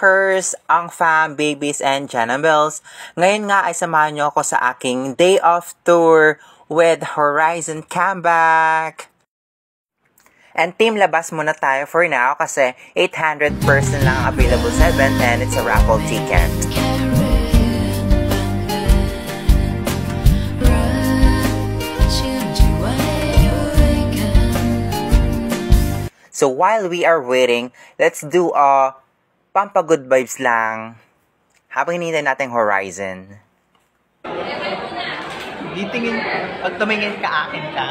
Ankers, ang fam, babies, and Janabels. Ngayon nga ay samahan niyo ako sa aking day off tour with Horizon Comeback. And team, labas muna tayo for now kasi 800 person lang ang available sa event and it's a raffle ticket. So while we are waiting, let's do a pampagood vibes lang habang hinihintay natin Horizon. Ditingin, pag tumingin ka, akin ka.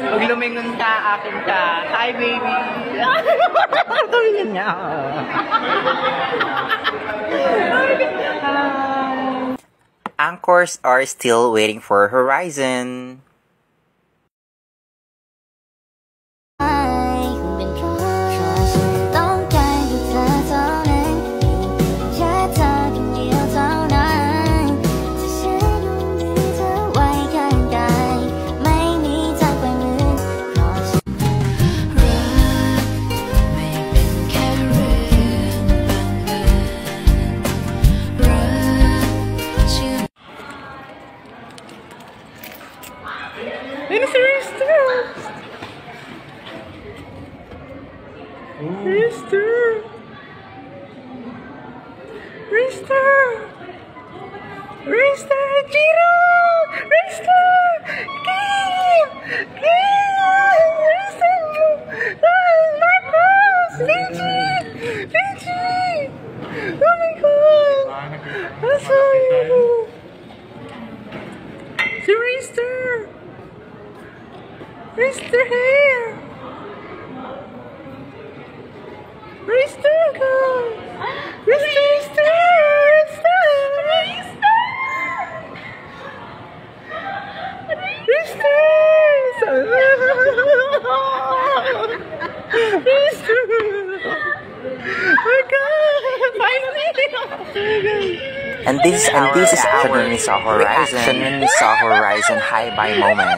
Pag lumingon ka, akin ka. Hi, baby. Tumingin niya. Anchors are still waiting for Horizon. Rister, Jiro! Rister! Kim! Rister! Marcos! Lindsay! Oh my God! I saw you! Si Rister! Rister here! Rister, go! Rister! And this is our when we saw Horizon high by moment.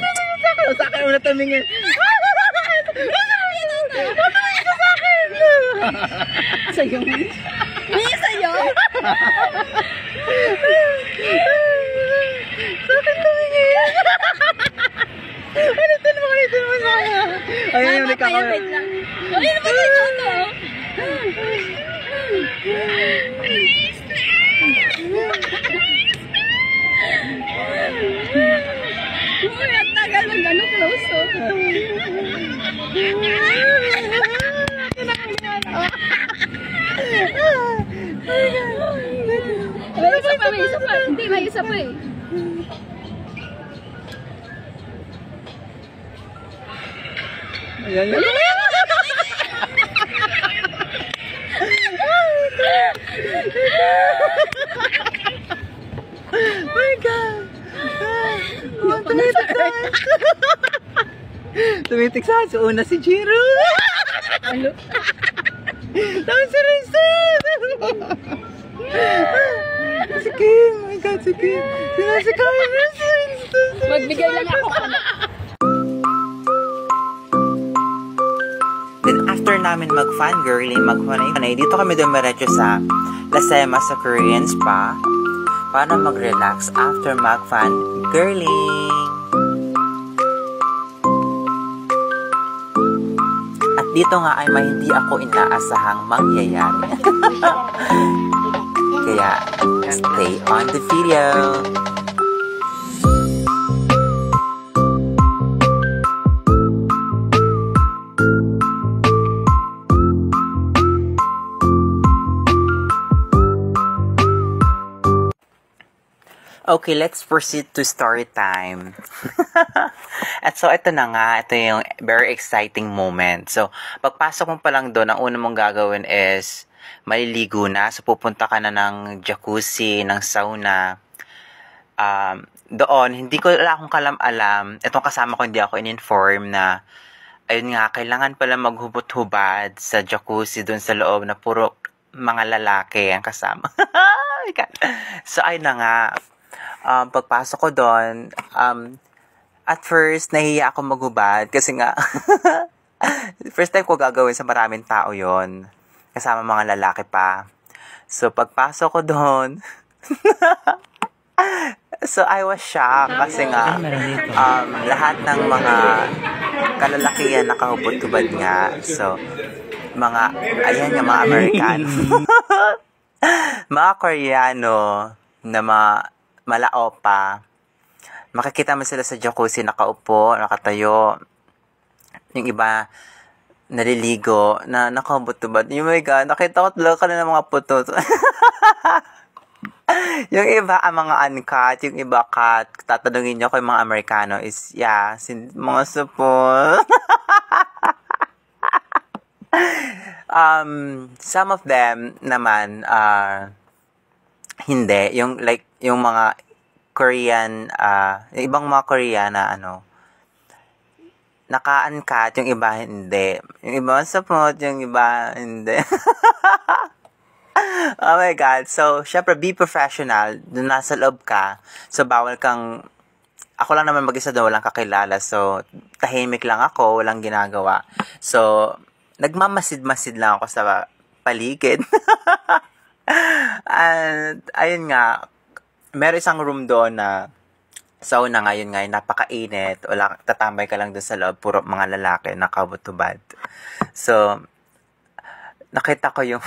Sa'yo? Hindi sa'yo? Bakit tumingin? Ulitin mo sana. Ayun yung nagkakaroon. Wait lang. Ayun ba ito? Uy, ang tagal ng gano'ng close to. May isa pa. Hindi, may isa pa eh. Ayan. Oh my God. Tumitik sa una si Jiro. Ano? Tapos si Rister. Si Kim. Oh my God, si Kim. Si Kim. Magbigay lang ako. Then after namin mag-fangirling, mag-hunay, dito kami dumiretso sa La Sema sa Korean Spa para mag-relax after mag-fangirling. At dito nga ay may hindi ako inaasahang mangyayari. Kaya, stay on the video! Okay, let's proceed to story time. At so, ito na nga. Ito yung very exciting moment. So, pagpasok mo pa lang doon, ang una mong gagawin is maliligo na. So, pupunta ka na ng jacuzzi, ng sauna. Doon, hindi ko wala akong kalam-alam. Itong kasama ko, hindi ako in-inform na, ayun nga, kailangan pala maghubot-hubad sa jacuzzi doon sa loob na puro mga lalaki ang kasama. So, ayun na nga. Pagpasok ko doon, At first, nahiya ako maghubad kasi nga, first time ko gagawin sa maraming tao yon, kasama mga lalaki pa. So, pagpasok ko doon, so I was shocked kasi nga, lahat ng mga kalalakihan nakahubad-hubad nga. So, ayan yung mga Amerikano. Mga Koreano na malaopa. Makikita mo sila sa jacuzzi, nakaupo, nakatayo. Yung iba, naliligo, na nakahubad-hubad. Oh my God, nakita ko talaga ka na ng mga puto. Yung iba, mga uncut, yung iba cut. Tatanungin nyo kung mga Amerikano is, mga supol. Some of them naman, hindi. Yung mga Korean, yung ibang mga Koreana, naka-uncut, yung iba hindi. Yung iba support, yung iba hindi. Oh my God. So, syempre, be professional. Doon nasa loob ka. So, bawal kang, ako lang naman mag-isa doon, walang kakilala. So, tahimik lang ako, walang ginagawa. So, nagmamasid-masid lang ako sa paligid. And, ayun nga, meron isang room doon na sauna ngayon napakainit. Wala, tatambay ka lang doon sa loob, puro mga lalaki, nakabutubad. So, nakita ko yung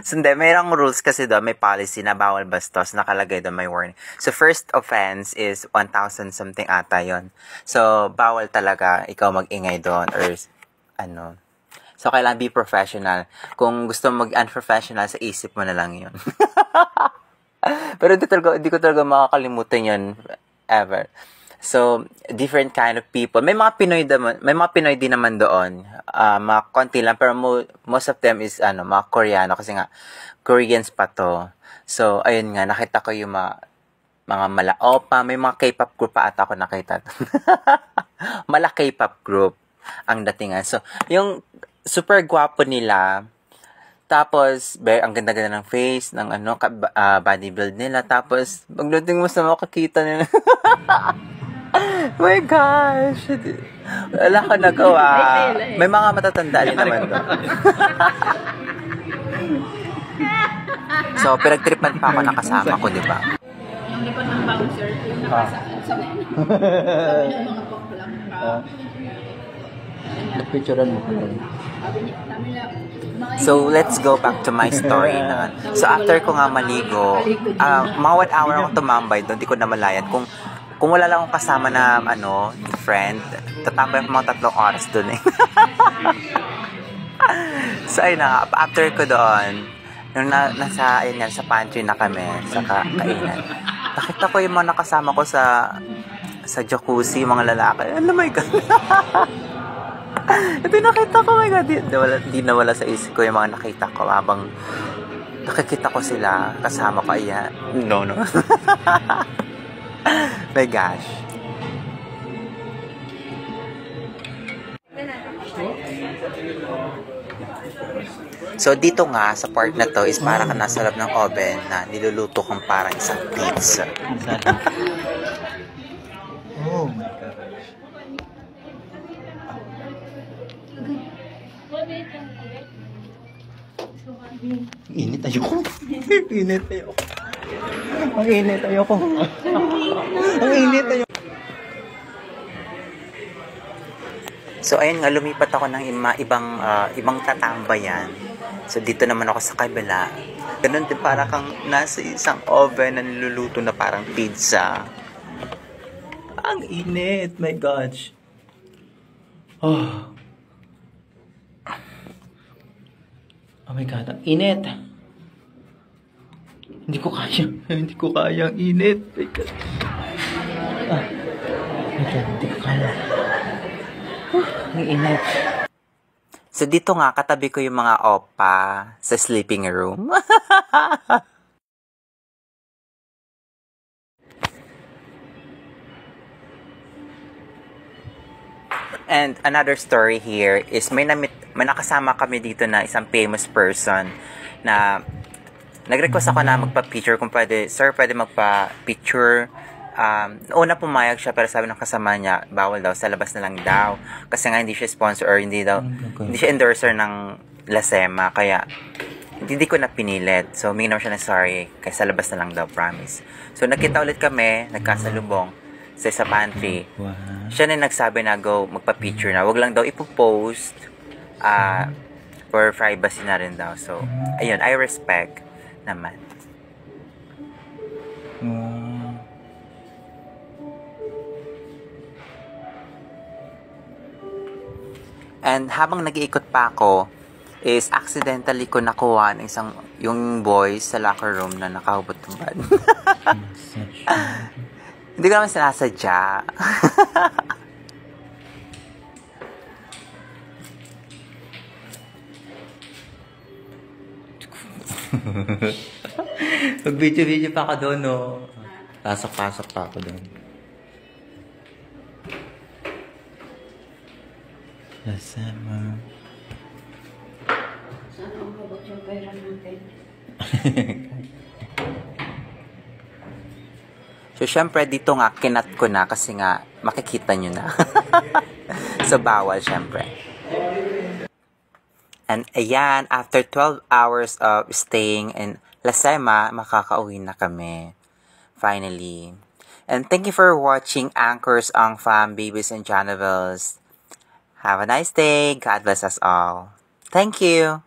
so, hindi, mayroong rules kasi doon, may policy na bawal bastos, nakalagay doon, may warning. So, first offense is 1,000 something ata yon. So, bawal talaga ikaw mag-ingay doon or So, kailangan be professional. Kung gusto mag-unprofessional, sa isip mo na lang yun. Pero hindi ko talaga makakalimutan yun ever. So, different kind of people. May mga Pinoy din naman doon. Mga konti lang, pero most of them is mga Koreano kasi nga Koreans pa to. So, ayun nga, nakita ko yung mga malaopa, may mga K-pop group pa ata ako nakita. Mala K-pop group ang datingan. So, yung super gwapo nila, tapos, ang ganda-ganda ng face, ng body build nila. Tapos, pagdating mo sa makakita nila. My gosh! Wala ka nagawa. May mga matatanda din naman doon. So, pinagtripan pa ako nakasama ko, di ba? Yung likod ng bouncer, yung nakasaan sa mga baklang. Picturean mo ko. So, let's go back to my story na. So, after ko nga maligo, mga 1 hour ako tumambay doon, di ko na malayan. Kung wala lang akong kasama na, friend, tatambay ako mga 3 oras doon eh. So, ayun na, after ko doon, nung nasa pantry na kami, sa kainan, nakita ko yung mga nakasama ko sa jacuzzi, mga lalaki. Oh my God! Ito nakita ko, my God, di nawala sa isip ko yung mga nakita ko habang nakikita ko sila kasama ko. Ayan. No. My gosh. So, dito nga, sa part na to, is parang ka nasa loob ng oven na niluluto kang parang isang pizza. Oh my gosh. Init, ayoko. Init, ayoko. Ang init, ayoko. Ang init, ayoko. So, ayun nga, lumipat ako ng ibang tatambayan. So, dito naman ako sa kabila. Ganun din, para kang nasa isang oven na niluluto na parang pizza. Ang init, my gosh. Oh my God, ang init. Hindi ko kaya ang init. My God. Hindi ko kaya. Ang init. So, dito nga, katabi ko yung mga opa sa sleeping room. And another story here is may nakasama kami dito na isang famous person na nag-request ako na magpa-picture kung pwede, sir, pwede magpa-picture una pumayag siya pero sabi ng kasama niya, bawal daw, sa labas na lang daw. Kasi nga hindi siya sponsor or hindi siya endorser ng Lasema. Kaya, hindi ko na pinilit. So, humingi naman siya ng sorry. Kaya sa labas na lang daw, promise. So, nagkita ulit kami, nagkasalubong sa pantry. Wow. Siya na nagsabi na go, magpa-picture na. Wag lang daw ipopost. For privacy na rin daw. So, ayun, I respect naman. Wow. And habang nag-iikot pa ako, is accidentally ko nakuha ng yung boys sa locker room na nakahubad-hubad. Hindi ko naman sinasadya. Mag-video-video pa ako doon, no? Pasok-pasok pa ako doon. Lasema. Sana umabot yung pera natin. So, syempre, dito nga, kinat ko na kasi nga, makikita nyo na. So, bawal, syempre. And, ayan, after 12 hours of staying in Lasema, makakauwi na kami. Finally. And thank you for watching Anchors Ang Fam, Babies and Janabels. Have a nice day. God bless us all. Thank you.